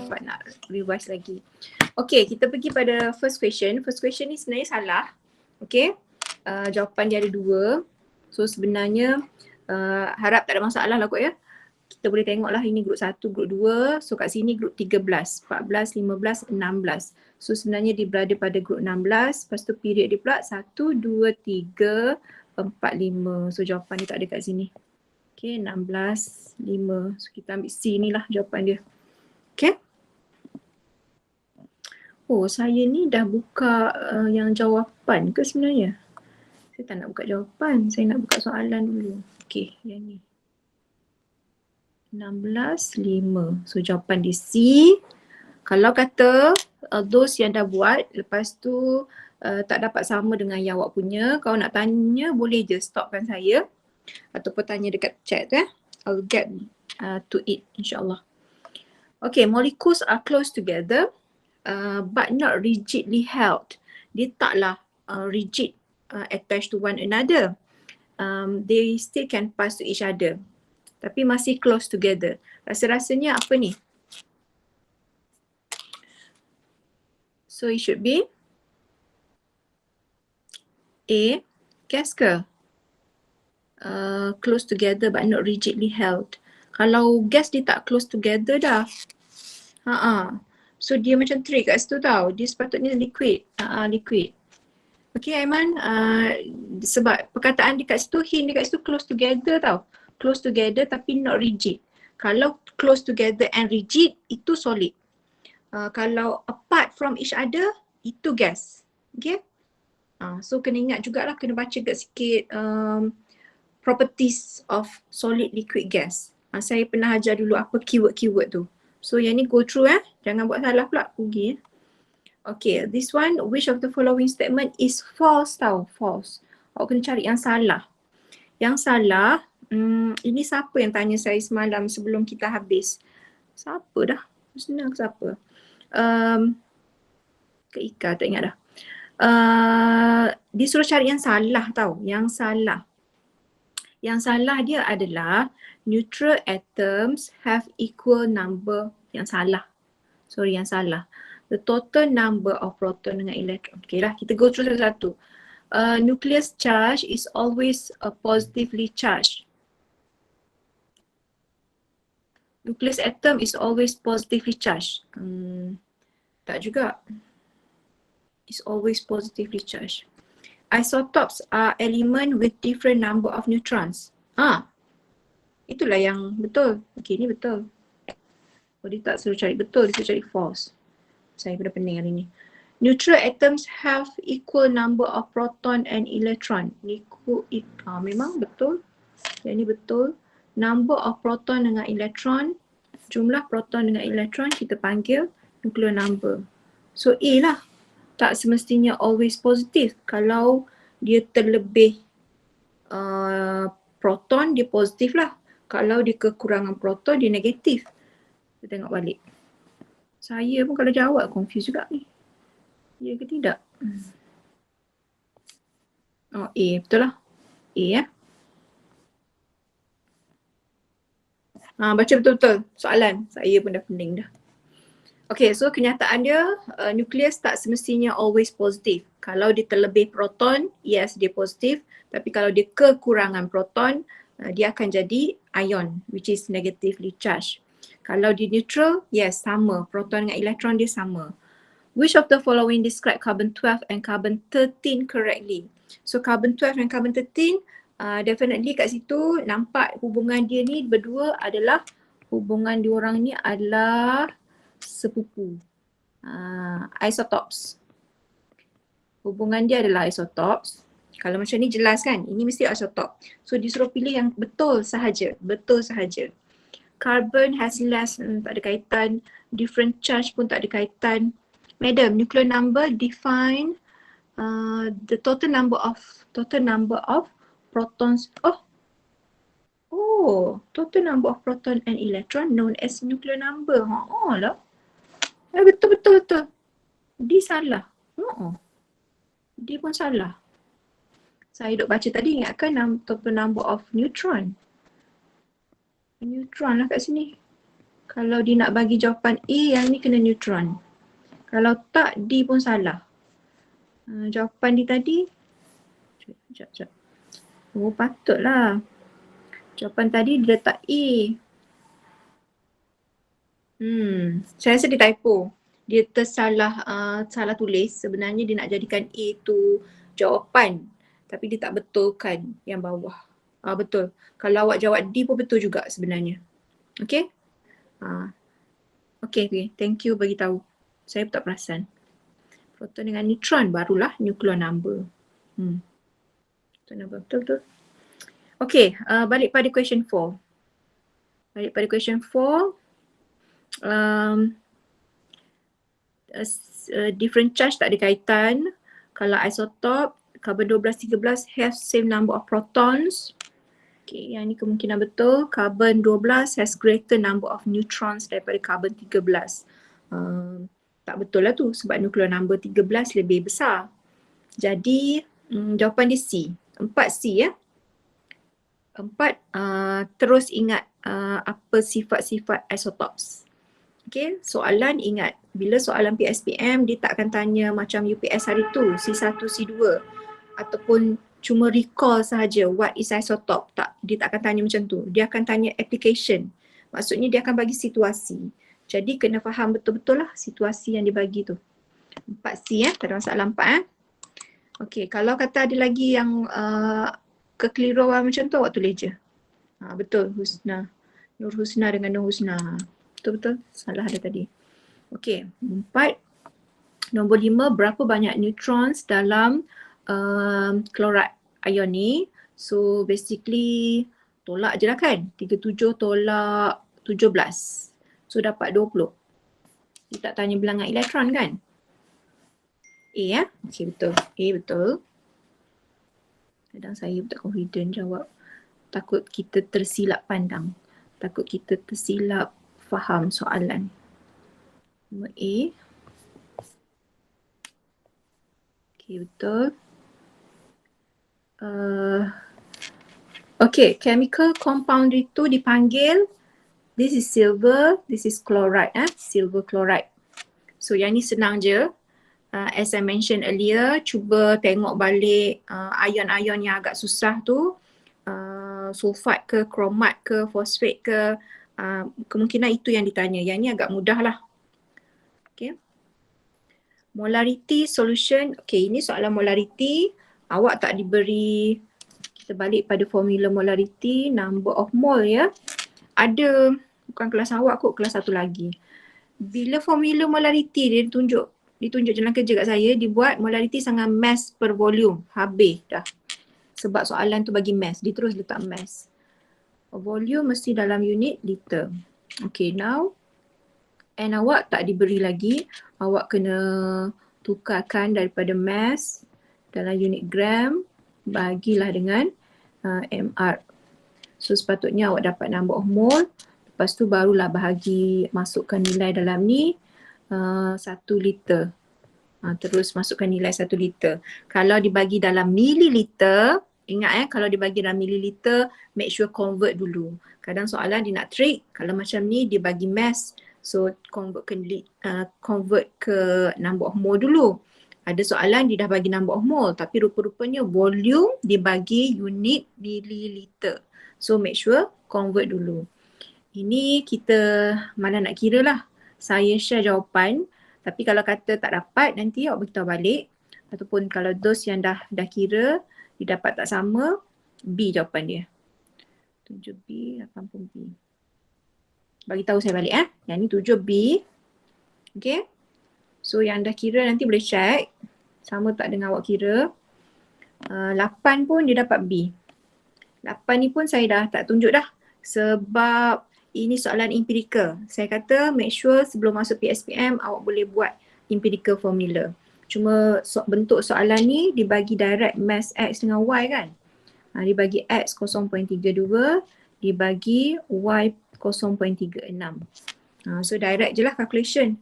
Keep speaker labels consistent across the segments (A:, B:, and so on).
A: dapat nak revise lagi. Okay, kita pergi pada first question. First question ni sebenarnya salah. Okay, jawapan dia ada 2. So sebenarnya harap tak ada masalah lah kot ya. Kita boleh tengok lah ini grup 1, grup 2. So kat sini grup 13, 14, 15, 16. So sebenarnya dia berada pada grup 16. Lepas tu period dia pula 1, 2, 3, 4, 5. So jawapan dia tak ada kat sini. Okay, 16, 5. So kita ambil C ni lah jawapan dia. Okay. Oh, saya ni dah buka yang jawapan ke sebenarnya? Saya tak nak buka jawapan. Saya nak buka soalan dulu. Okay, yang ni. 16, 5. So jawapan di C. Kalau kata those yang dah buat, lepas tu tak dapat sama dengan yang awak punya, kalau nak tanya boleh je stopkan saya. Ataupun tanya dekat chat ya. I'll get to it insyaAllah. Okay, molecules are close together but not rigidly held. Dia taklah rigid attached to one another. They still can pass to each other. Tapi masih close together. Rasa-rasanya apa ni? So it should be A, gas ke? Close together but not rigidly held. Kalau gas dia tak close together dah. So dia macam trick kat situ tau. Dia sepatutnya liquid. Liquid. Okay Aiman, sebab perkataan dia kat situ, hint dia kat situ close together tau. Close together tapi not rigid. Kalau close together and rigid, itu solid. Kalau apart from each other, itu gas. Okay. So kena ingat jugalah, kena baca sikit properties of solid, liquid, gas. Saya pernah ajar dulu apa keyword-keyword tu. So yang ni go through jangan buat salah pula pergi. Okay, this one, which of the following statement is false tau, false. Awak kena cari yang salah. Yang salah, ini siapa yang tanya saya semalam sebelum kita habis? Siapa dah? Senang ke siapa? Ke Ika, tak ingat dah. Dia suruh cari yang salah tau, yang salah. Yang salah dia adalah neutral atoms have equal number. Yang salah. Sorry, yang salah. The total number of proton dengan electron. Okay lah, kita go through satu-satu. Nucleus charge is always positively charged. Nucleus atom is always positively charged. Tak juga. It's always positively charged. Isotopes are element with different number of neutrons. Itulah yang betul. Okay, ni betul. Oh, dia tak suruh cari betul, dia suruh cari false. Saya pada pening hari ni. Neutral atoms have equal number of proton and electron. Memang betul. Yang ni betul. Number of proton dengan electron. Jumlah proton dengan electron kita panggil nuclear number. So A lah. Tak semestinya always positif. Kalau dia terlebih proton, dia positif lah. Kalau dia kekurangan proton, dia negatif. Kita tengok balik. Saya pun kalau jawab confused juga ni. Ya ke tidak? Oh A, betul lah. A ya. Baca betul-betul soalan. Saya pun dah pening dah. Okay, so kenyataan dia, nukleus tak semestinya always positif. Kalau dia terlebih proton, yes dia positif. Tapi kalau dia kekurangan proton, dia akan jadi ion, which is negatively charged. Kalau dia neutral, yes sama. Proton dengan elektron dia sama. Which of the following describe carbon 12 and carbon 13 correctly? So carbon 12 dan carbon 13, definitely kat situ nampak hubungan dia ni berdua adalah, hubungan diorang ni adalah sepupu. Isotopes. Hubungan dia adalah isotopes. Kalau macam ni jelas kan? Ini mesti isotop. So disuruh pilih yang betul sahaja. Betul sahaja. Carbon has less, tak ada kaitan. Different charge pun tak ada kaitan. Madam, nuclear number define the total number of protons. Total number of proton and electron known as nuclear number. Lah. Betul. Dia salah. Dia pun salah. Saya duk baca tadi, ingatkan total number of neutron. Neutron lah kat sini. Kalau dia nak bagi jawapan A, yang ni kena neutron. Kalau tak, D pun salah. Jawapan dia tadi, sekejap. Oh, patutlah. Jawapan tadi dia letak A. Saya rasa dia typo. Dia salah tulis. Sebenarnya dia nak jadikan A tu jawapan. Tapi dia tak betulkan yang bawah. Betul. Kalau awak jawab D pun betul juga sebenarnya. Okay? Okay. Thank you bagi tahu. Saya pun tak perasan. Proton dengan neutron barulah nuclear number. Betul. Okay, balik pada question 4. Different charge tak ada kaitan. Kalau isotop, carbon 12, 13 have same number of protons. Okay, yang ni kemungkinan betul. Carbon 12 has greater number of neutrons daripada carbon 13. Tak betul lah tu sebab nuclear number 13 lebih besar. Jadi jawapan dia C. 4C ya. 4, terus ingat apa sifat-sifat isotopes. Okay, soalan ingat. Bila soalan PSPM, dia tak akan tanya macam UPS hari tu, C1, C2 ataupun cuma recall sahaja what is isotope. Tak, dia tak akan tanya macam tu. Dia akan tanya application. Maksudnya dia akan bagi situasi. Jadi kena faham betul-betul lah situasi yang dibagi tu. 4C tak ada masalah 4 Okay, kalau kata ada lagi yang kekeliruan macam tu, awak tulis je. Betul, Husna. Nur Husna dengan Nur Husna. Betul-betul, salah ada tadi. Okay, 4. Nombor 5, berapa banyak neutrons dalam chloride ion ni? So basically tolak je lah kan. 37 tolak 17. So dapat 20. Dia tak tanya bilangan elektron kan? A ya? Okay, betul. A betul. Kadang saya tak confident jawab. Takut kita tersilap pandang. Takut kita tersilap faham soalan. Nombor A. Okay, betul. Okay, chemical compound itu dipanggil, this is silver, this is chloride, silver chloride. So yang ni senang je. As I mentioned earlier, cuba tengok balik ion-ion yang agak susah tu. Sulfat ke, kromat ke, fosfat ke, kemungkinan itu yang ditanya. Yang ni agak mudah lah. Okay. Molarity solution, okay ini soalan molarity. Awak tak diberi, kita balik pada formula molarity, number of mole ya. Ada, bukan kelas awak kot, kelas satu lagi. Bila formula molarity dia ditunjuk jalan kerja kat saya, dibuat molarity sangat mass per volume. Habis dah. Sebab soalan tu bagi mass, dia terus letak mass. Volume mesti dalam unit liter. Okay, now. And awak tak diberi lagi. Awak kena tukarkan daripada mass dalam unit gram, bagilah dengan MR. So sepatutnya awak dapat number of mole. Lepas tu barulah bahagi, masukkan nilai dalam ni. 1 liter. Terus masukkan nilai 1 liter. Kalau dibagi dalam mililiter, ingat kalau dibagi dalam mililiter, make sure convert dulu. Kadang soalan dia nak trik, kalau macam ni dia bagi mass, so convert ke number of mole dulu. Ada soalan dia dah bagi number of mole, tapi rupa-rupanya volume dibagi unit mililiter. So make sure convert dulu. Ini kita mana nak kira lah. Saya share jawapan, tapi kalau kata tak dapat nanti awak beritahu balik. Ataupun kalau dos yang dah kira, dia dapat tak sama, B jawapan dia. 7B, 80B. Bagi tahu saya balik Yang ni 7B. Okay. So yang dah kira nanti boleh check. Sama tak dengan awak kira. 8 pun dia dapat B. 8 ni pun saya dah tak tunjuk dah. Sebab ini soalan empirical. Saya kata make sure sebelum masuk PSPM awak boleh buat empirical formula. Cuma bentuk soalan ni dibagi direct mass X dengan Y kan. Dibagi X 0.32, dibagi Y 0.36. So direct je lah calculation.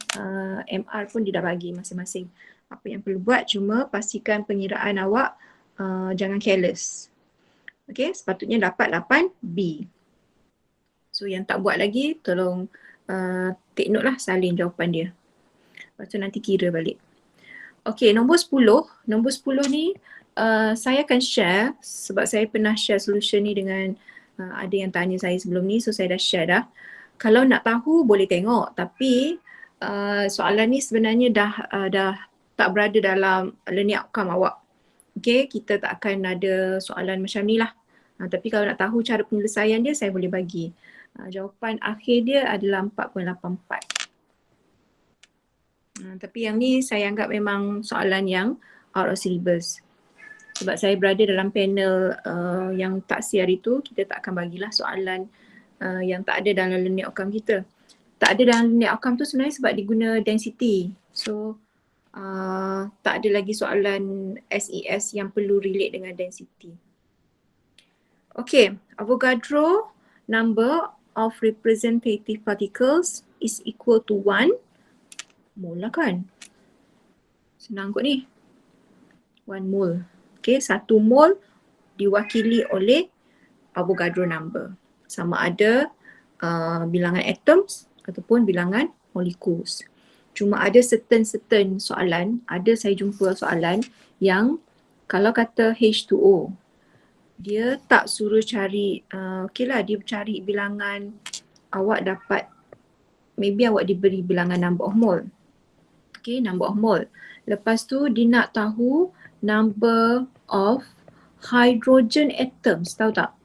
A: MR pun dia dah bagi masing-masing. Apa yang perlu buat cuma pastikan pengiraan awak jangan careless. Okay, sepatutnya dapat 8B. So yang tak buat lagi tolong take note lah salin jawapan dia. Lepas tu nanti kira balik. Okay, nombor 10. Nombor 10 ni saya akan share sebab saya pernah share solution ni dengan ada yang tanya saya sebelum ni, so saya dah share dah. Kalau nak tahu boleh tengok, tapi soalan ni sebenarnya dah tak berada dalam learning outcome awak. Okay, kita tak akan ada soalan macam ni lah. Tapi kalau nak tahu cara penyelesaian dia, saya boleh bagi. Jawapan akhir dia adalah 4.84. Tapi yang ni saya anggap memang soalan yang out of syllabus. Sebab saya berada dalam panel yang taksir hari tu, kita tak akan bagilah soalan yang tak ada dalam learning outcome kita. Tak ada dalam learning outcome tu sebenarnya sebab diguna density. So tak ada lagi soalan SES yang perlu relate dengan density. Okay, Avogadro number of representative particles is equal to 1 mole lah kan. Senang kot ni. 1 mole. Okay, 1 mole diwakili oleh Avogadro number. Sama ada bilangan atoms ataupun bilangan molecules. Cuma ada certain soalan, ada saya jumpa soalan yang kalau kata H2O, dia tak suruh cari, okay lah dia cari bilangan, awak dapat, maybe awak diberi bilangan number of mole. Okay, number of mole. Lepas tu dia nak tahu number of hydrogen atoms, tahu tak?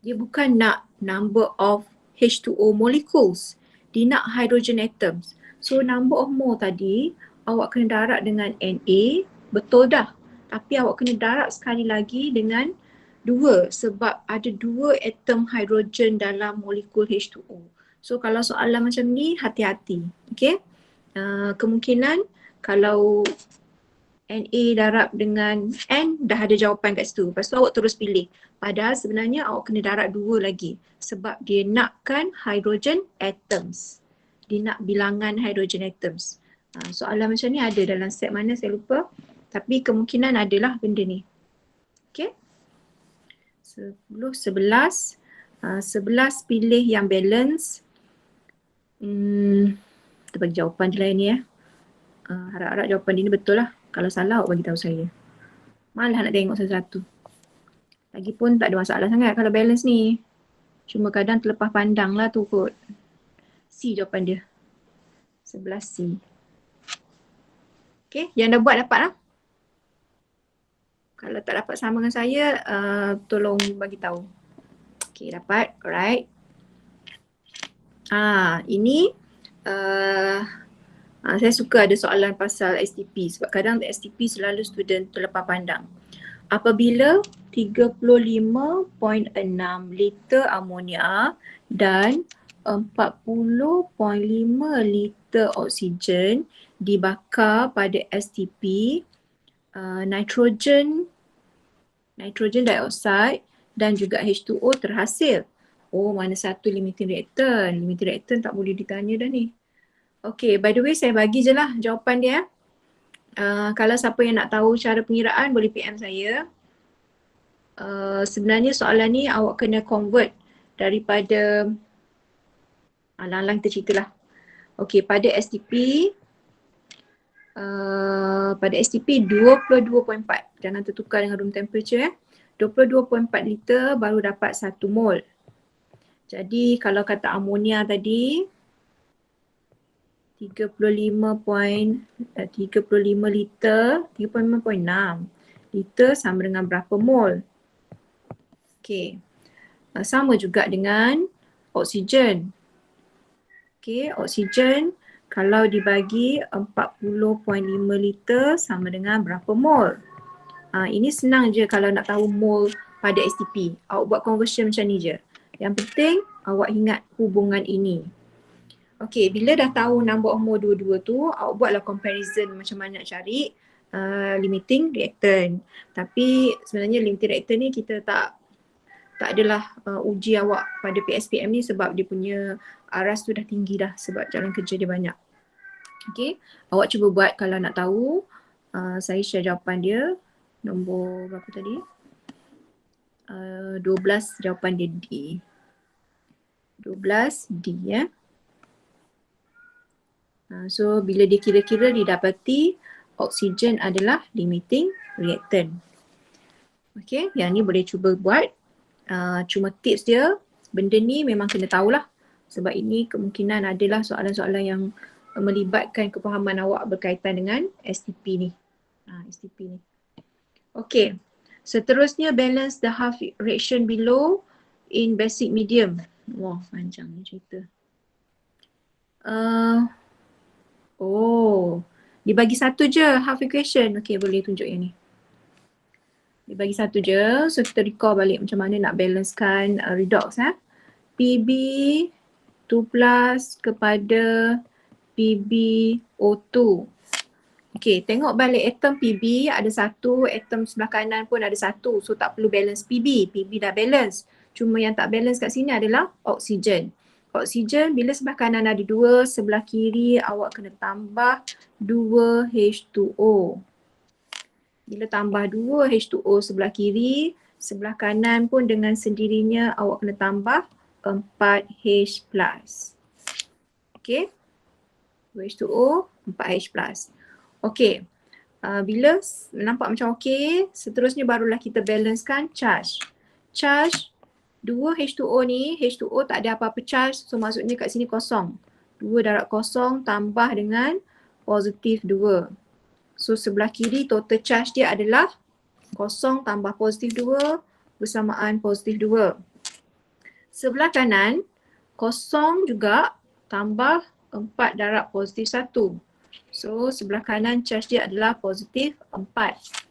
A: Dia bukan nak number of H2O molecules. Dia nak hydrogen atoms. So number of mole tadi, awak kena darab dengan Na, betul dah. Tapi awak kena darab sekali lagi dengan 2 sebab ada 2 atom hydrogen dalam molekul H2O. So kalau soalan macam ni, hati-hati. Okay? Kemungkinan kalau Na darab dengan N, dah ada jawapan kat situ. Lepas tu awak terus pilih. Padahal sebenarnya awak kena darab 2 lagi. Sebab dia nakkan hydrogen atoms. Dia nak bilangan hydrogen atoms. Soalan macam ni ada dalam set mana saya lupa. Tapi kemungkinan adalah benda ni. Okay. 10, 11. 11 pilih yang balance. Kita bagi jawapan je lah ni ya. Harap-harap jawapan dia ni betul lah. Kalau salah awak bagi tahu saya. Malah nak tengok satu-satu. Lagipun tak ada masalah sangat kalau balance ni. Cuma kadang terlepas pandang lah tu kot. C jawapan dia. 11C. Okay, yang dah buat dapat lah. Kalau tak dapat sama dengan saya, tolong bagi tahu. Okay, dapat. Alright. Ini saya suka ada soalan pasal STP sebab kadang STP selalu student terlepas pandang. Apabila 35.6 liter amonia dan 40.5 liter oksigen dibakar pada STP, nitrogen dioxide dan juga H2O terhasil. Oh, mana satu limiting reactant? Limiting reactant tak boleh ditanya dah ni. Okay, by the way saya bagi je lah jawapan dia. Kalau siapa yang nak tahu cara pengiraan boleh PM saya. Sebenarnya soalan ni awak kena convert daripada lang-lang kita ceritalah. Okay, pada STP 22.4, jangan tertukar dengan room temperature 22.4 liter baru dapat 1 mol. Jadi kalau kata amonia tadi 35 liter, 35.6 liter sama dengan berapa mol? Okay, sama juga dengan oksigen. Okay, oksigen kalau dibagi 40.5 liter sama dengan berapa mol? Ini senang je kalau nak tahu mol pada STP. Awak buat conversion macam ni je. Yang penting awak ingat hubungan ini. Okay, bila dah tahu number of mole dua-dua tu, awak buatlah comparison macam mana nak cari limiting reactant. Tapi sebenarnya limiting reactant ni kita tak adalah uji awak pada PSPM ni sebab dia punya aras tu dah tinggi dah sebab jalan kerja dia banyak. Okay, awak cuba buat kalau nak tahu. Saya share jawapan dia. Nombor berapa tadi? 12 jawapan dia D. 12D ya. So bila dia kira-kira didapati oksigen adalah limiting reactant. Okay, yang ni boleh cuba buat. Cuma tips dia, benda ni memang kena tahulah. Sebab ini kemungkinan adalah soalan-soalan yang melibatkan kefahaman awak berkaitan dengan STP ni. STP ni. Okay, seterusnya balance the half reaction below in basic medium. Wah, panjang ni cerita. Dibagi satu je half equation. Okay, boleh tunjuk yang ni. Dibagi satu je. So kita recall balik macam mana nak balancekan redox. PB 2 plus kepada PbO2. Okay, tengok balik atom PB ada satu, atom sebelah kanan pun ada satu. So tak perlu balance PB. PB dah balance. Cuma yang tak balance kat sini adalah oksigen. Oksigen bila sebelah kanan ada 2, sebelah kiri awak kena tambah 2 H2O. Bila tambah 2 H2O sebelah kiri, sebelah kanan pun dengan sendirinya awak kena tambah 4H+. Okay. 2H2O, 4H+. Okay. Bila nampak macam okay, seterusnya barulah kita balancekan charge. Charge 2 H2O ni, H2O tak ada apa-apa charge, so maksudnya kat sini kosong. 2 darab kosong tambah dengan positif 2. So sebelah kiri total charge dia adalah kosong tambah positif 2 bersamaan positif 2. Sebelah kanan, kosong juga tambah 4 darab positif 1. So sebelah kanan charge dia adalah positif 4.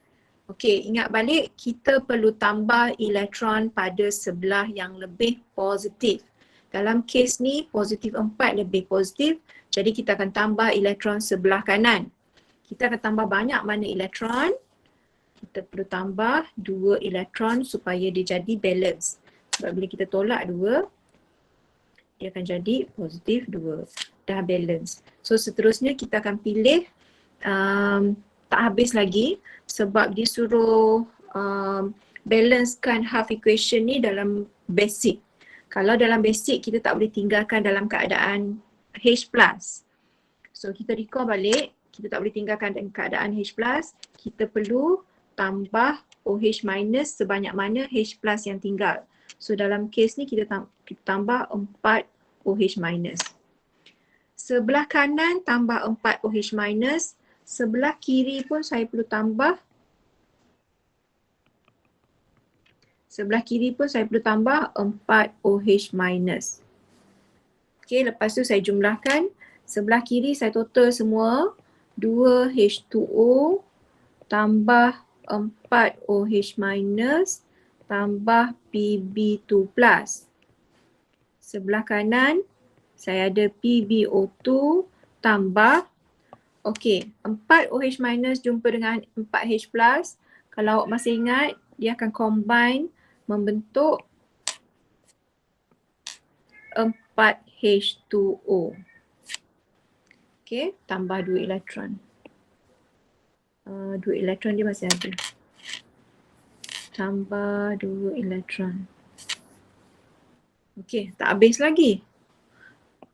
A: Okey, ingat balik kita perlu tambah elektron pada sebelah yang lebih positif. Dalam kes ni positif 4 lebih positif, jadi kita akan tambah elektron sebelah kanan. Kita akan tambah banyak mana elektron? Kita perlu tambah 2 elektron supaya dia jadi balance. Sebab bila kita tolak 2, dia akan jadi positif 2. Dah balance. So seterusnya kita akan pilih tak habis lagi sebab dia suruh balancekan half equation ni dalam basic. Kalau dalam basic kita tak boleh tinggalkan dalam keadaan H+. So kita recall balik, kita tak boleh tinggalkan dalam keadaan H+, kita perlu tambah OH- sebanyak mana H+ yang tinggal. So dalam kes ni kita tambah 4 OH-. Sebelah kanan tambah 4 OH-, sebelah kiri pun saya perlu tambah. Sebelah kiri pun saya perlu tambah 4 OH-. Okay, lepas tu saya jumlahkan. Sebelah kiri saya total semua 2 H2O tambah 4 OH- tambah Pb2+. Sebelah kanan saya ada PbO2 tambah, okey, 4 OH- jumpa dengan 4H+. Kalau awak masih ingat, dia akan combine membentuk 4H2O. Okey, tambah 2 elektron. 2 elektron dia masih ada. Tambah 2 elektron. Okey, tak habis lagi.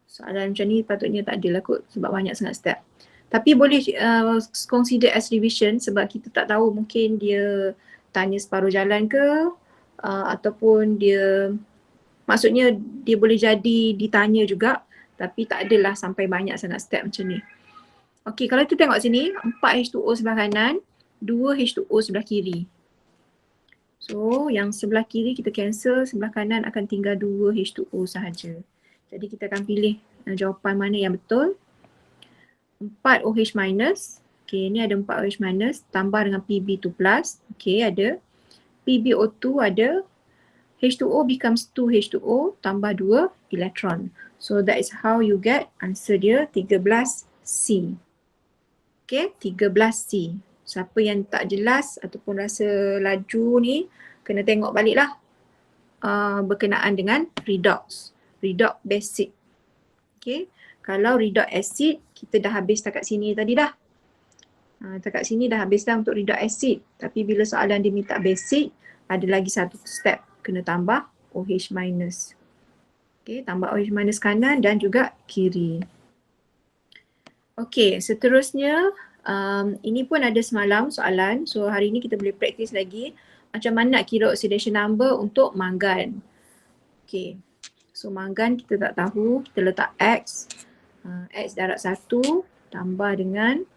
A: Soalan macam ni patutnya tak adalah kot sebab banyak sangat step. Tapi boleh consider as revision sebab kita tak tahu mungkin dia tanya separuh jalan ke ataupun dia, maksudnya dia boleh jadi ditanya juga tapi tak adalah sampai banyak sangat step macam ni. Okey, kalau kita tengok sini 4H2O sebelah kanan, 2H2O sebelah kiri. So yang sebelah kiri kita cancel, sebelah kanan akan tinggal 2H2O sahaja. Jadi kita akan pilih jawapan mana yang betul. 4 OH-. Okay, ni ada 4 OH- tambah dengan Pb2+. Okay, ada. PbO2 ada. H2O becomes 2H2O tambah 2 elektron. So that is how you get answer dia 13C. Okay, 13C. Siapa yang tak jelas ataupun rasa laju ni, kena tengok baliklah berkenaan dengan redox. Redox basic. Okay, kalau redox acid, kita dah habis dekat sini tadi dah. Dekat sini dah habis dah untuk redox acid. Tapi bila soalan dia minta basic, ada lagi satu step. Kena tambah OH-. Okay, tambah OH- kanan dan juga kiri. Okey, seterusnya ini pun ada semalam soalan. So hari ni kita boleh praktis lagi macam mana nak kira oxidation number untuk mangan. Okey. So mangan kita tak tahu, kita letak X. X darab 1 tambah dengan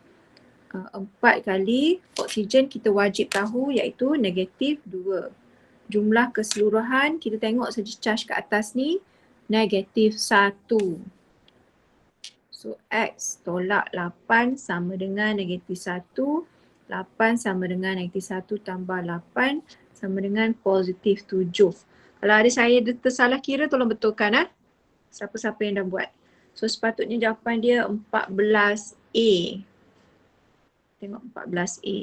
A: 4 kali oksigen kita wajib tahu iaitu negatif 2. Jumlah keseluruhan kita tengok saja charge kat atas ni negatif 1. So X tolak 8 sama dengan negatif 1. 8 sama dengan negatif 1 tambah 8 sama dengan positif 7. Kalau ada saya tersalah kira tolong betulkan siapa-siapa yang dah buat. So sepatutnya jawapan dia 14A. Tengok 14A.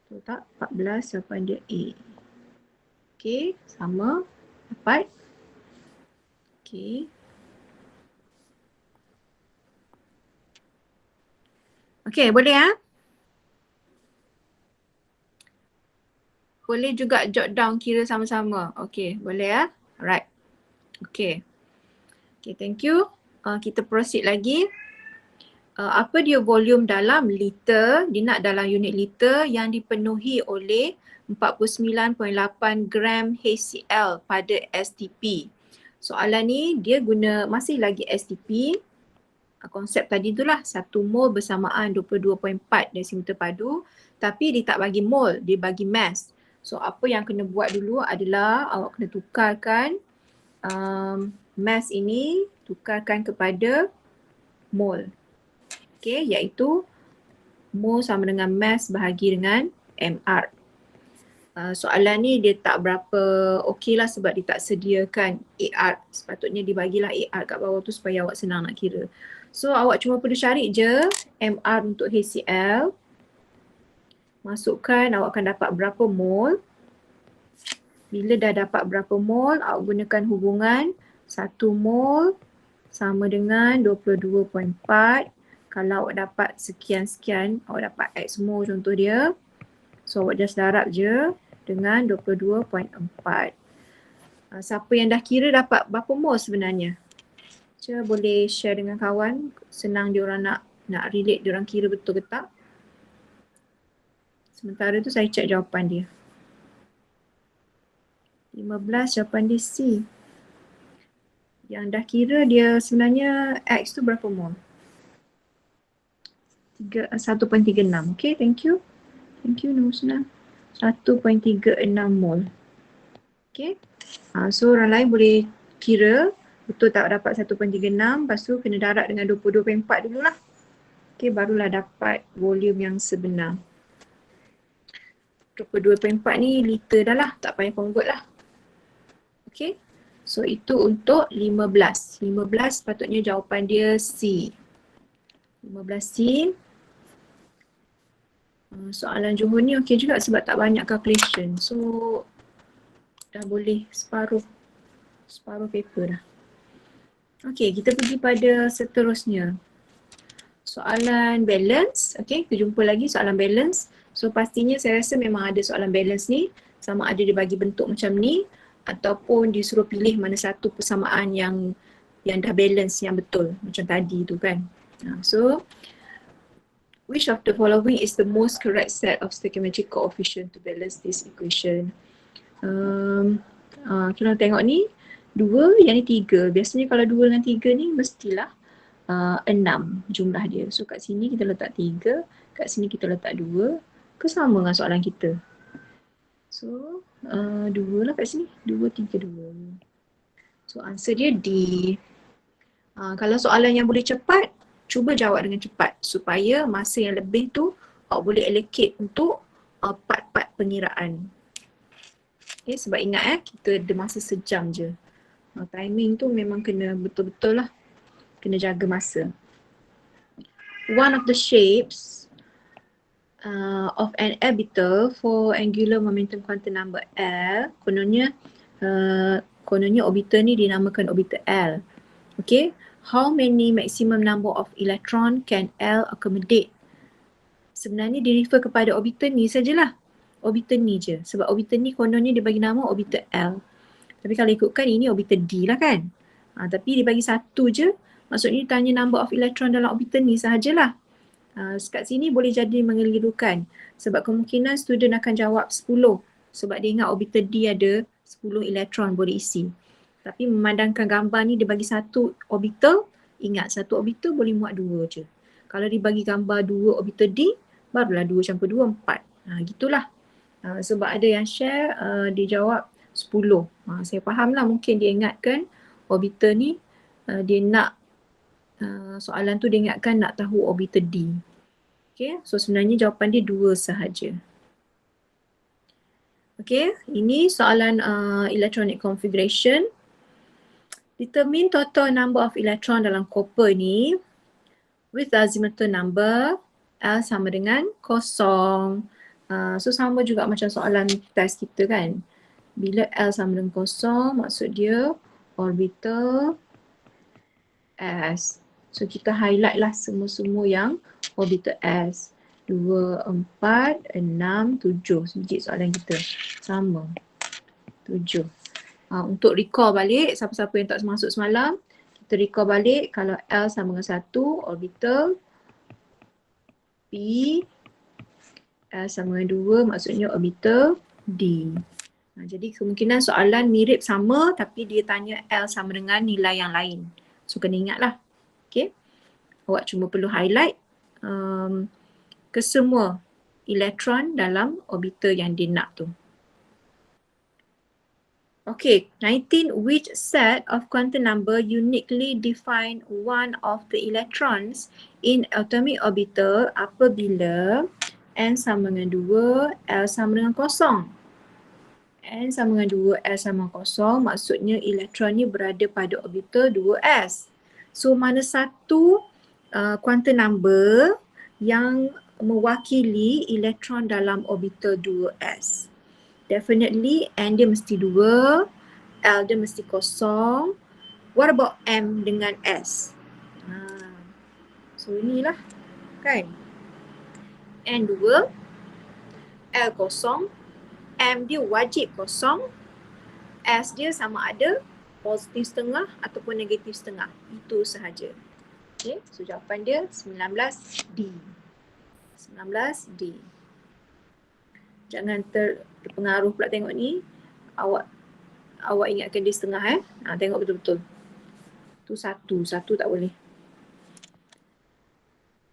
A: Betul tak? 14 jawapan dia A. Okey, sama. Dapat. Okey. Okey, boleh Boleh juga jot down kira sama-sama. Okey, boleh Alright. Okey. Okay, thank you. Kita proceed lagi. Apa dia volume dalam liter? Dia nak dalam unit liter yang dipenuhi oleh 49.8 gram HCl pada STP. Soalan ni dia guna masih lagi STP. Konsep tadi itulah 1 mol bersamaan 22.4 desimeter padu, tapi dia tak bagi mol, dia bagi mass. So apa yang kena buat dulu adalah awak kena tukarkan mass ini, tukarkan kepada mol. Okey, iaitu mol sama dengan mass bahagi dengan MR. Soalan ni dia tak berapa okey lah sebab dia tak sediakan AR. Sepatutnya dibagilah AR kat bawah tu supaya awak senang nak kira. So awak cuma perlu cari je MR untuk HCl. Masukkan, awak akan dapat berapa mol. Bila dah dapat berapa mol, awak gunakan hubungan 1 mol sama dengan 22.4. Kalau awak dapat sekian-sekian, awak dapat X mol contoh dia. So awak just darab je dengan 22.4. Siapa yang dah kira dapat berapa mol sebenarnya? Cuma boleh share dengan kawan, senang diorang nak relate, diorang kira betul ke tak. Sementara tu saya cek jawapan dia. 15 jawapan dia C. Yang dah kira dia sebenarnya X tu berapa mol? 1.36. Okay, thank you. Thank you nombor senang. 1.36 mol. Okay. So orang lain boleh kira betul tak dapat 1.36, lepas tu kena darab dengan 22.4 dululah. Okay, barulah dapat volume yang sebenar. 22.4 ni liter dah lah, tak payah convert lah. Okay, so itu untuk 15. 15 sepatutnya jawapan dia C. 15C. Soalan Johor ni okey juga sebab tak banyak calculation. So dah boleh separuh paper dah. Okey, kita pergi pada seterusnya. Soalan balance. Okey, kita jumpa lagi soalan balance. So pastinya saya rasa memang ada soalan balance ni, sama ada dia bagi bentuk macam ni ataupun disuruh pilih mana satu persamaan yang dah balance yang betul macam tadi tu kan. So which of the following is the most correct set of stoichiometric coefficient to balance this equation? Kita tengok ni 2, yang ni 3. Biasanya kalau 2 dengan 3 ni mestilah 6 jumlah dia. So kat sini kita letak 3, kat sini kita letak 2. Kesama dengan soalan kita. So 2 lah kat sini. 2, 3, 2. So answer dia D. Kalau soalan yang boleh cepat, cuba jawab dengan cepat supaya masa yang lebih tu awak boleh allocate untuk part-part pengiraan. Okay, sebab ingat kita ada masa sejam je. Timing tu memang kena betul-betul lah. Kena jaga masa. One of the shapes of an orbital for angular momentum quantum number L, kononnya orbital ni dinamakan orbital L. Okay, how many maximum number of electron can L accommodate? Sebenarnya dia refer kepada orbital ni sajalah. Orbital ni je. Sebab orbital ni kononnya dia bagi nama orbital L. Tapi kalau ikutkan ini orbital D lah kan. Tapi dia bagi satu je Maksudnya tanya number of electron dalam orbital ni sahajalah. Kat sini boleh jadi mengelirukan sebab kemungkinan student akan jawab 10 sebab dia ingat orbital D ada 10 elektron boleh isi. Tapi memandangkan gambar ni dia bagi satu orbital, ingat satu orbital boleh muat 2 je. Kalau dia bagi gambar 2 orbital D, barulah 2 campur 2, 4. Gitulah. Sebab ada yang share dia jawab 10. Saya faham lah mungkin dia ingatkan orbital ni dia nak soalan tu dia ingatkan nak tahu orbital D. Okay, so sebenarnya jawapan dia 2 sahaja. Okay, ini soalan electronic configuration. Determine total number of electron dalam copper ni with the azimuthal number L sama dengan 0. So sama juga macam soalan test kita kan. Bila L sama dengan 0, maksud dia orbital S. So kita highlight lah semua-semua yang orbital S. 2, 4, 6, 7. Sebiji soalan kita. Sama. 7. Untuk recall balik, siapa-siapa yang tak masuk semalam, kita recall balik kalau L sama dengan 1, orbital P. L sama dengan 2, maksudnya orbital D. Jadi kemungkinan soalan mirip sama tapi dia tanya L sama dengan nilai yang lain. So kena ingat lah. Okay. Awak cuma perlu highlight ke semua elektron dalam orbital yang dia nak tu. Okay, 19. Which set of quantum number uniquely define one of the electrons in atomic orbital apabila N sama dengan 2, L sama dengan 0. N sama dengan 2, L sama dengan 0, maksudnya elektron ni berada pada orbital 2s. So mana satu quantum number yang mewakili elektron dalam orbital 2s? Definitely N dia mesti 2, L dia mesti 0. What about M dengan S? So inilah kan. N 2, L 0, M dia wajib 0, S dia sama ada positif setengah ataupun negatif setengah. Itu sahaja. Okay, so jawapan dia 19D. 19D. Jangan terpengaruh pula tengok ni. Awak ingatkan dia setengah tengok betul-betul. Tu satu tak boleh.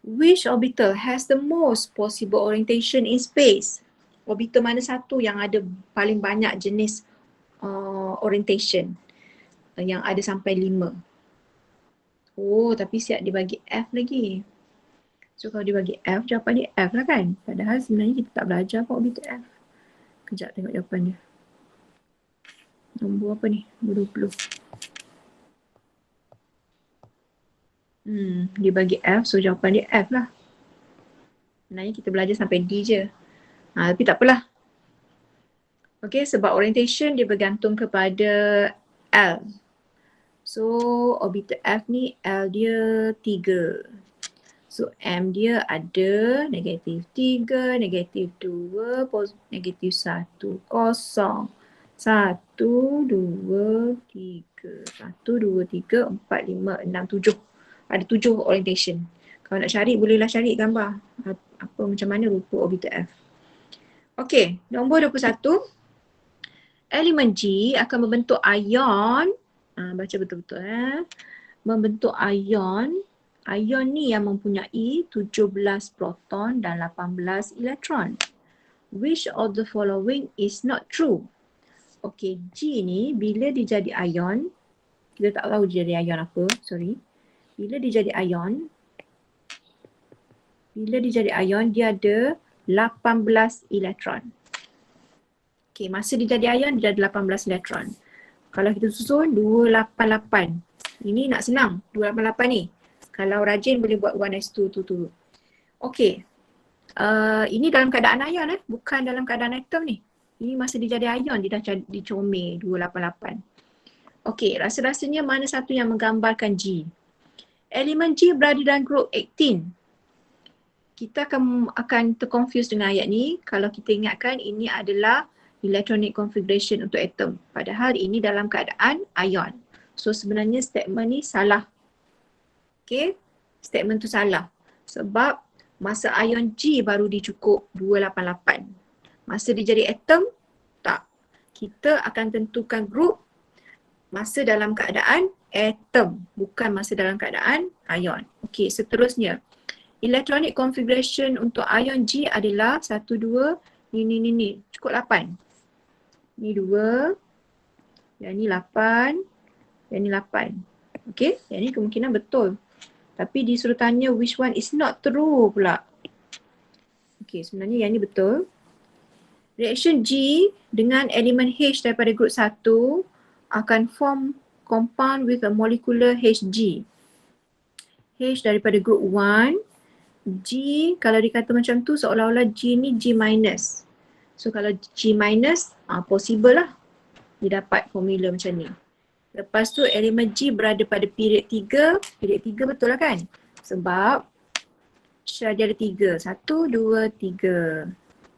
A: Which orbital has the most possible orientation in space? Orbital mana satu yang ada paling banyak jenis orientation? Yang ada sampai 5. Oh, tapi siap dia bagi F lagi. So kalau dia bagi F, jawapan dia F lah kan? Padahal sebenarnya kita tak belajar apa orbital F. Kejap tengok jawapan dia. Nombor apa ni? Nombor 20. Dia bagi F, so jawapan dia F lah. Sebenarnya kita belajar sampai D je. Tapi tak apalah. Okay, sebab orientation dia bergantung kepada L. So orbital F ni L dia 3. So M dia ada negatif 3, negatif 2, negatif 1, 0. 1, 2, 3. 1, 2, 3, 4, 5, 6, 7. Ada 7 orientation. Kalau nak cari bolehlah cari gambar. Apa macam mana rupa orbital F. Okay, nombor 21. Elemen G akan membentuk ion. Baca betul-betul membentuk ion. Ion ni yang mempunyai 17 proton dan 18 elektron. Which of the following is not true? Okay, G ni bila dia jadi ion, kita tak tahu dia jadi ion apa, sorry. Bila dia jadi ion, dia ada 18 elektron. Okay, masa dia jadi ion dia ada 18 elektron. Kalau kita susun 288. Ini nak senang, 288 ni. Kalau rajin boleh buat 1s2 tu. Okay. Ini dalam keadaan ion bukan dalam keadaan atom ni. Ini masa dia jadi ion dia dah dicomel 288. Okay, rasa-rasanya mana satu yang menggambarkan G? Elemen G berada dalam grup 18. Kita akan terconfuse dengan ayat ni kalau kita ingatkan ini adalah electronic configuration untuk atom. Padahal ini dalam keadaan ion. So sebenarnya statement ni salah. Okay, statement tu salah. Sebab masa ion G baru dicukup 288. Masa dia jadi atom, tak. Kita akan tentukan group masa dalam keadaan atom, bukan masa dalam keadaan ion. Okay, seterusnya. Electronic configuration untuk ion G adalah 1, 2, ni. Cukup 8. Ni 2, yang ni 8, yang ni 8. Okay, yang ni kemungkinan betul. Tapi disuruh tanya which one is not true pula. Okay, sebenarnya yang ni betul. Reaction G dengan elemen H daripada group 1 akan form compound with a molecular HG. H daripada group 1, G kalau dikata macam tu seolah-olah G ni G minus. So kalau G minus, possible lah dia dapat formula macam ni. Lepas tu elemen G berada pada period 3. Period 3 betul lah kan? Sebab Syah dia ada 3. 1, 2, 3.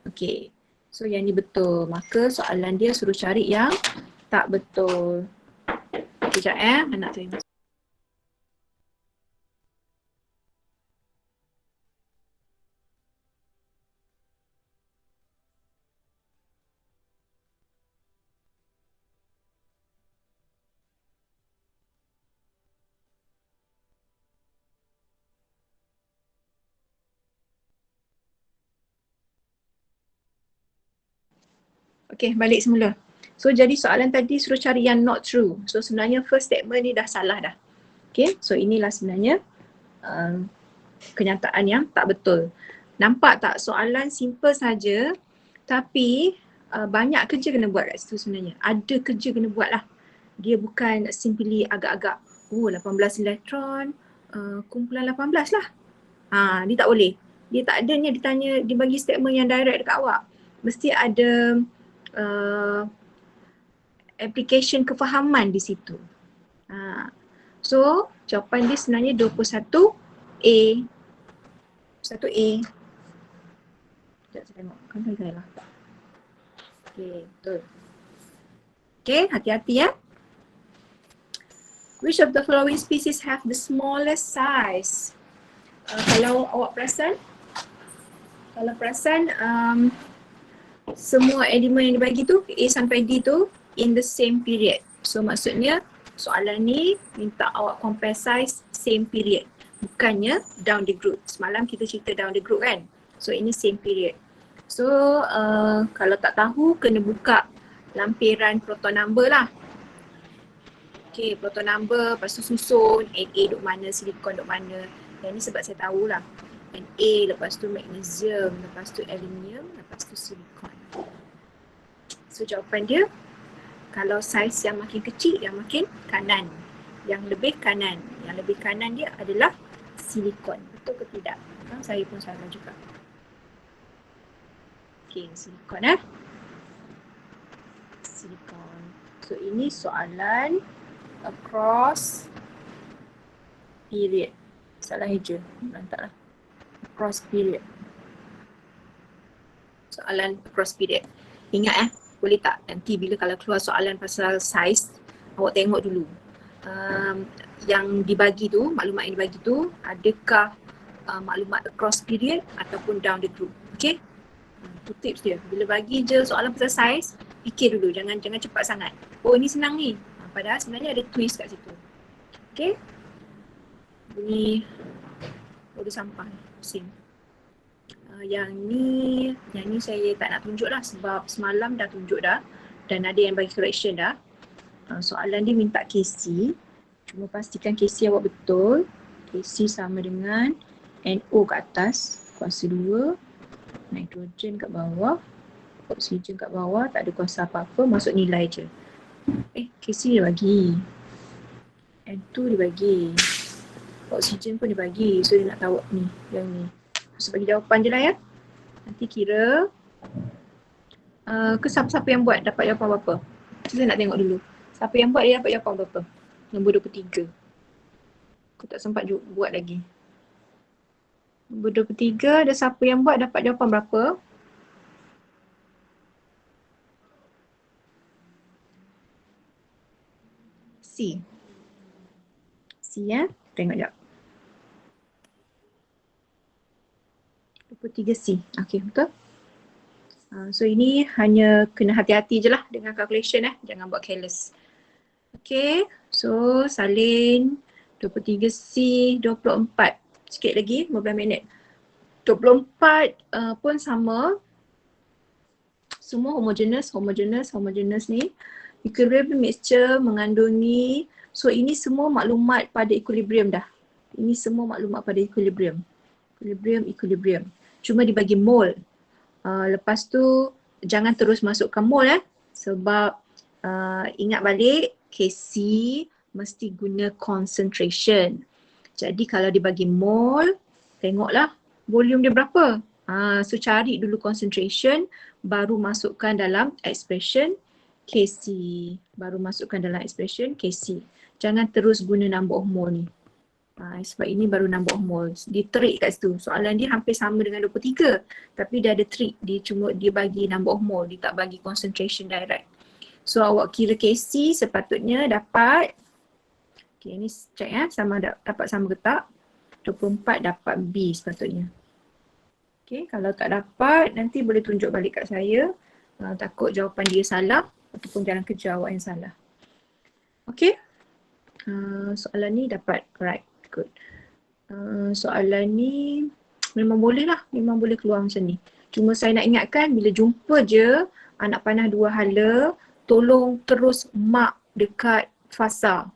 A: Okay. So yang ni betul. Maka soalan dia suruh cari yang tak betul. Sekejap nak tengok. Okay, balik semula. So jadi soalan tadi suruh cari yang not true. So sebenarnya first statement ni dah salah dah. Okay, so inilah sebenarnya kenyataan yang tak betul. Nampak tak soalan simple saja tapi banyak kerja kena buat kat situ sebenarnya. Ada kerja kena buat lah. Dia bukan simply agak-agak 18 elektron, kumpulan 18 lah. Dia tak boleh. Dia tak adanya ditanya, dia bagi statement yang direct dekat awak. Mesti ada application kefahaman di situ. So jawapan dia sebenarnya 21A. 21A. Sekejap saya tengok. Kan saya lah. Okay, betul. Okay, hati-hati ya. Which of the following species have the smallest size? Kalau awak perasan, semua elemen yang dibagi tu A sampai D tu in the same period. So maksudnya soalan ni minta awak compare size same period. Bukannya down the group. Semalam kita cerita down the group kan. So ini same period. So kalau tak tahu kena buka lampiran proton number lah. Okay, proton number, lepas tu susun Na duk mana, silikon duk mana. Yang ni sebab saya tahulah. Na, lepas tu magnesium, lepas tu aluminium, lepas tu silikon. So jawapan dia, kalau saiz yang makin kecil, yang makin kanan. Yang lebih kanan. Yang lebih kanan dia adalah silikon. Betul ke tidak? Saya pun salah juga. Okay, silikon silikon. So ini soalan across period. Salah je, lantaklah. Across period. Soalan across period. Ingat boleh tak nanti bila kalau keluar soalan pasal size, awak tengok dulu. Yang dibagi tu, maklumat yang dibagi tu, adakah maklumat across period ataupun down the group. Okay? Itu tips dia. Bila bagi je soalan pasal size, fikir dulu. Jangan cepat sangat. Oh ini senang ni. Padahal sebenarnya ada twist kat situ. Okay? Bunyi udah sampai. Pusing. Yang ni saya tak nak tunjuk lah sebab semalam dah tunjuk dah. Dan ada yang bagi correction dah. Soalan dia minta KC. Cuma pastikan KC awak betul. KC sama dengan NO kat atas, kuasa 2. Nitrogen kat bawah. Oksigen kat bawah. Tak ada kuasa apa-apa. Masuk nilai je. KC dia bagi. N2 dia bagi. Oksigen pun dia bagi. So dia nak tahu ni. Yang ni. So bagi jawapan je lah ya. Nanti kira. Ke siapa-siapa yang buat dapat jawapan berapa? Saya nak tengok dulu. Siapa yang buat dia dapat jawapan berapa? Nombor 23. Aku tak sempat buat lagi. Nombor 23 ada siapa yang buat dapat jawapan berapa? C. C ya. Tengok jap. 23C. Okay, betul? So ini hanya kena hati-hati je lah dengan calculation jangan buat careless. Okay, so salin 23C 24. Sikit lagi, 15 minit. 24 pun sama. Semua homogeneous ni. Equilibrium mixture mengandungi, so ini semua maklumat pada equilibrium dah. Ini semua maklumat pada equilibrium. Equilibrium. Cuma dibagi mol. Lepas tu jangan terus masukkan mol sebab ingat balik KC mesti guna concentration. Jadi kalau dibagi mol, tengoklah volume dia berapa. So cari dulu concentration, baru masukkan dalam expression KC. Jangan terus guna number of mole ni. Sebab ini baru number of moles. Dia trik kat situ. Soalan dia hampir sama dengan 23. Tapi dia ada trik. Dia bagi number of mole. Dia tak bagi concentration direct. So awak kira KC sepatutnya dapat. Okay, ni check sama dapat sama ke tak. 24 dapat B sepatutnya. Okay, kalau tak dapat nanti boleh tunjuk balik kat saya. Takut jawapan dia salah ataupun jalan kerja awak yang salah. Okay. Soalan ni dapat right. Good. Soalan ni memang boleh lah. Memang boleh keluar macam ni. Cuma saya nak ingatkan bila jumpa je anak panah dua hala, tolong terus mark dekat fasa.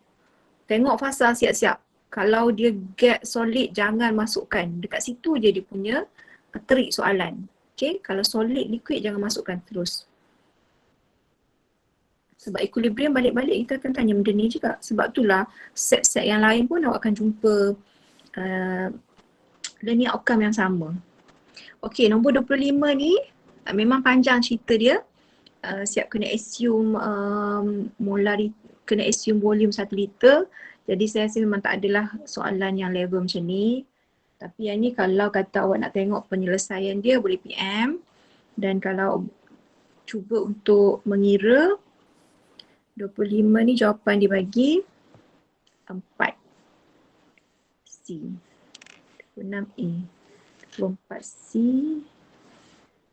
A: Tengok fasa siap-siap. Kalau dia gap solid jangan masukkan. Dekat situ je dia punya trik soalan. Okay, kalau solid liquid jangan masukkan terus. Sebab equilibrium balik-balik kita akan tanya benda ni juga. Sebab itulah set-set yang lain pun awak akan jumpa learning outcome yang sama. Okay, nombor 25 ni memang panjang cerita dia. Siap kena assume kena assume volume 1 liter. Jadi saya rasa memang tak adalah soalan yang level macam ni. Tapi yang ni kalau kata awak nak tengok penyelesaian dia boleh PM. Dan kalau cuba untuk mengira 25 ni jawapan dibagi 4 C, 26A, 24C.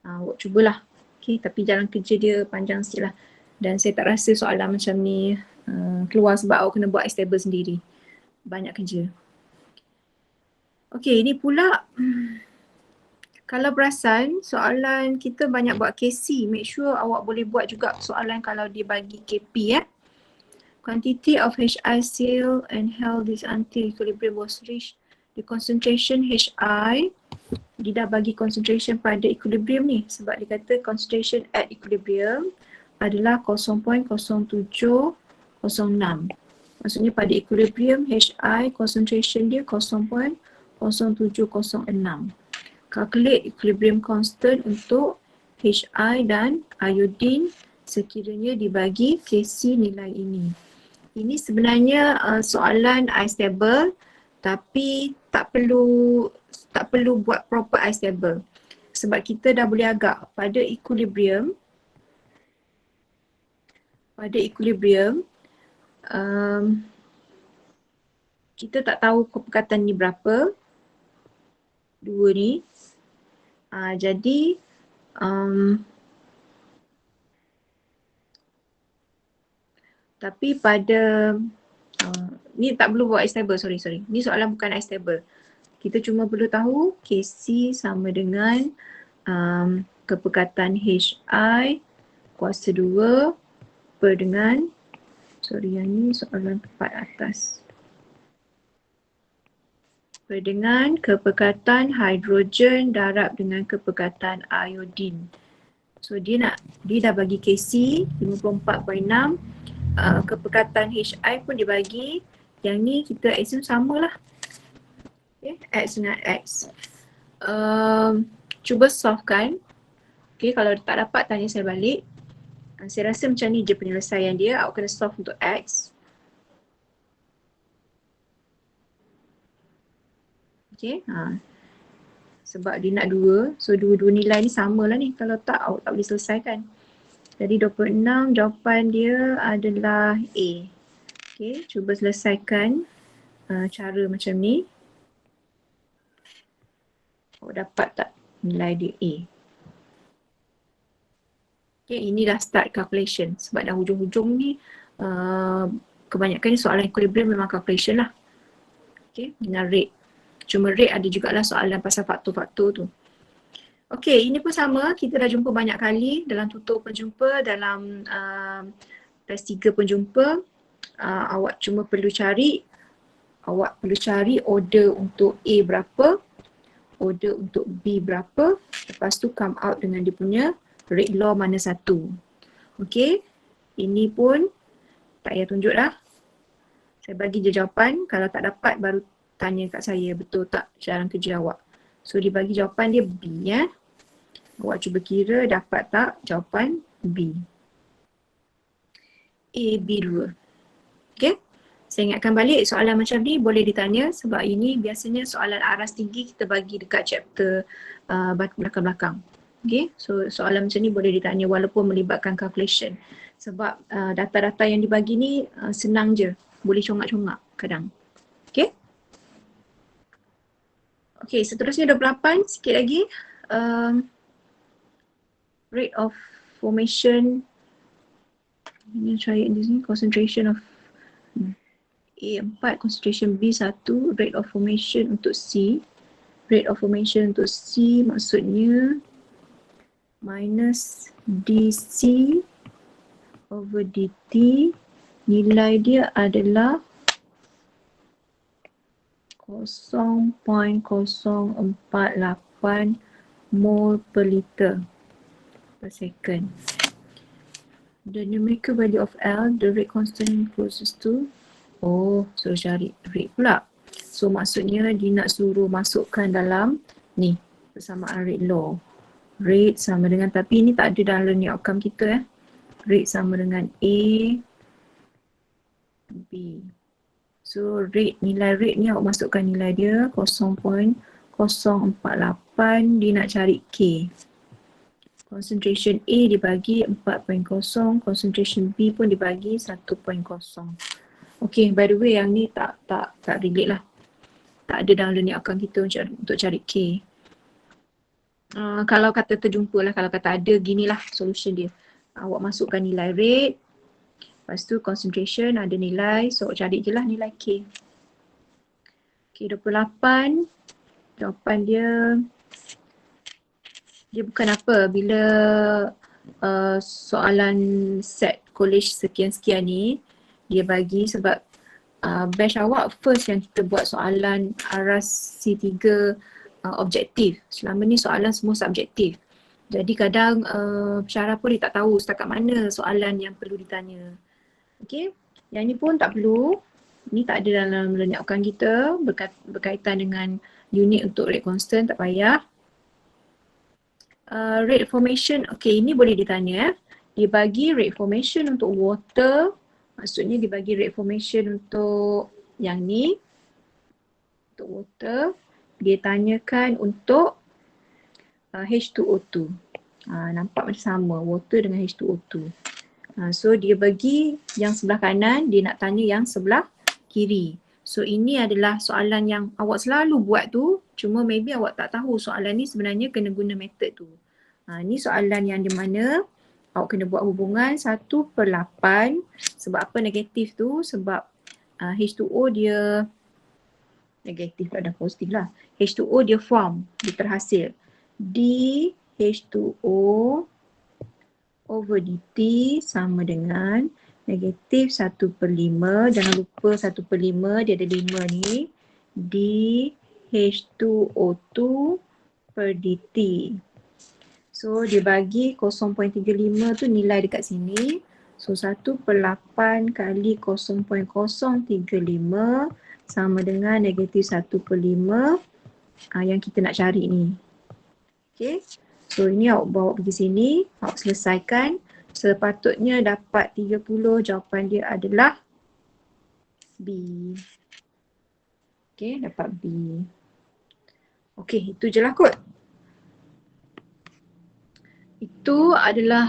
A: Awak cubalah. Okay, tapi jalan kerja dia panjang sikit lah. Dan saya tak rasa soalan macam ni keluar sebab awak kena buat S-table sendiri. Banyak kerja. Okay, ini pula kalau perasan soalan kita banyak buat KC. Make sure awak boleh buat juga soalan kalau dia bagi KP Quantity of HI sealed and held this until equilibrium was reached. The concentration HI, dia dah bagi concentration pada equilibrium ni. Sebab dia kata concentration at equilibrium adalah 0.0706. Maksudnya pada equilibrium HI concentration dia 0.0706. Calculate equilibrium constant untuk HI dan iodine sekiranya dibagi KC nilai ini. Ini sebenarnya soalan I-stable tapi tak perlu buat proper I-stable. Sebab kita dah boleh agak pada equilibrium kita tak tahu kepekatan ni berapa. Dua ni. Jadi tapi pada ni tak perlu buat I-stable, sorry. Ni soalan bukan I-stable. Kita cuma perlu tahu KC sama dengan kepekatan HI kuasa 2 per dengan, yang ni soalan tepat atas. Per dengan kepekatan hidrogen darab dengan kepekatan iodin. So dia dah bagi KC 54.6. Kepekatan HI pun dibagi. Yang ni kita assume samalah. Okay, X dengan X. Cuba solve kan. Okay, kalau tak dapat tanya saya balik. Saya rasa macam ni je penyelesaian dia. Awak kena solve untuk X. Okay, sebab dia nak 2. So dua-dua nilai ni sama lah ni. Kalau tak, awak tak boleh selesaikan. Jadi 26 jawapan dia adalah A. Okay, cuba selesaikan cara macam ni. Awak dapat tak nilai dia A. Okay, ini dah start calculation sebab dah hujung-hujung ni kebanyakan ni soalan equilibrium memang calculation lah. Okay, dengan rate. Cuma rate ada jugalah soalan pasal faktor-faktor tu. Okay, ini pun sama. Kita dah jumpa banyak kali dalam tutor penjumpa, dalam test 3 penjumpa. Awak cuma perlu cari order untuk A berapa, order untuk B berapa, lepas tu come out dengan dia punya rate law mana satu. Okay, ini pun tak payah tunjuk dah. Saya bagi je jawapan, kalau tak dapat baru tanya kat saya betul tak cabaran kerja awak. So dia bagi jawapan dia B ya. Awak cuba kira dapat tak jawapan B. A, B2. Okay. Saya ingatkan balik soalan macam ni boleh ditanya sebab ini biasanya soalan aras tinggi kita bagi dekat chapter belakang-belakang. Okay. So soalan macam ni boleh ditanya walaupun melibatkan calculation. Sebab data-data yang dibagi ni senang je. Boleh congak-congak kadang. Okay. Okay, seterusnya 28 sikit lagi. Rate of formation, ini try it di sini, concentration of A4, concentration B1, rate of formation untuk C. Rate of formation untuk C maksudnya minus DC over DT, nilai dia adalah 0.048 mol per liter per second. The numerical value of L, the rate constant closest to, suruh cari rate pula. So maksudnya dia nak suruh masukkan dalam ni persamaan rate law. Rate sama dengan, tapi ini tak ada dalam learning outcome kita Rate sama dengan A, B. So rate, nilai rate ni awak masukkan nilai dia 0.048, dia nak cari K. Concentration A dibagi 4.0, concentration B pun dibagi 1.0. Okay, by the way yang ni tak relate lah. Tak ada dalam learning outcome kita untuk cari K. Kalau kata terjumpa lah, kalau kata ada ginilah solution dia. Awak masukkan nilai rate, lepas tu concentration ada nilai, so cari je lah nilai K. Okay, 28. Jawapan dia bukan apa, bila soalan set college sekian-sekian ni dia bagi sebab batch awak first yang kita buat soalan aras C3 objektif. Selama ni soalan semua subjektif. Jadi kadang pensyarah pun dia tak tahu setakat mana soalan yang perlu ditanya. Okay, yang ni pun tak perlu. Ni tak ada dalam learning outcome kita, berkaitan dengan unit untuk rate constant, tak payah. Rate formation, okay, ini boleh ditanya. Dia bagi rate formation untuk water, maksudnya dia bagi rate formation untuk yang ni, untuk water. Dia tanyakan untuk H2O2. Nampak macam sama, water dengan H2O2. So dia bagi yang sebelah kanan, dia nak tanya yang sebelah kiri. So ini adalah soalan yang awak selalu buat tu, cuma maybe awak tak tahu soalan ni sebenarnya kena guna method tu. Ni soalan yang di mana awak kena buat hubungan 1/8. Sebab apa negatif tu? Sebab H2O dia negatif lah, dah positif lah. H2O dia form, dia terhasil. D H2O over DT sama dengan negatif 1/5. Jangan lupa 1/5 dia ada 5 ni. D H2O2 per DT. So dia bagi 0.35 tu nilai dekat sini. So 1/8 kali 0.035 sama dengan negatif 1/5 yang kita nak cari ni. Okay. So ini awak bawa pergi sini, awak selesaikan. Sepatutnya dapat 30, jawapan dia adalah B. Okay, dapat B. Okay, itu je lah kot. Itu adalah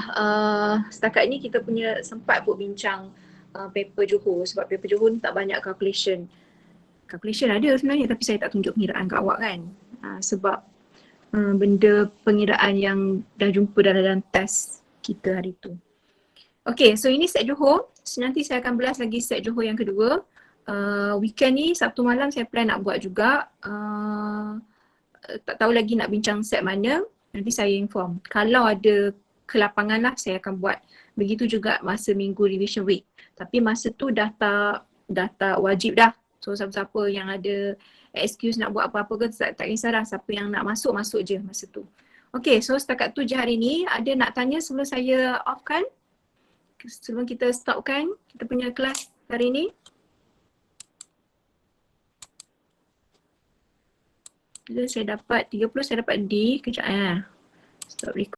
A: setakat ini kita punya sempat buat bincang paper Johor sebab paper Johor ni tak banyak calculation. Calculation ada sebenarnya tapi saya tak tunjuk pengiraan kat awak kan. Sebab benda pengiraan yang dah jumpa dalam test kita hari tu. Okay, so ini set Johor. So, nanti saya akan belas lagi set Johor yang kedua. Weekend ni Sabtu malam saya plan nak buat juga. Tak tahu lagi nak bincang set mana. Nanti saya inform. Kalau ada kelapangan lah saya akan buat. Begitu juga masa minggu revision week. Tapi masa tu dah tak wajib dah. So siapa-siapa yang ada excuse nak buat apa-apa ke tak kisah dah. Siapa yang nak masuk je masa tu. Okay, so setakat tu je hari ni. Ada nak tanya sebelum saya off kan? Sebelum kita stopkan kita punya kelas hari ni. Bila saya dapat 30 saya dapat D. Kejap stop record.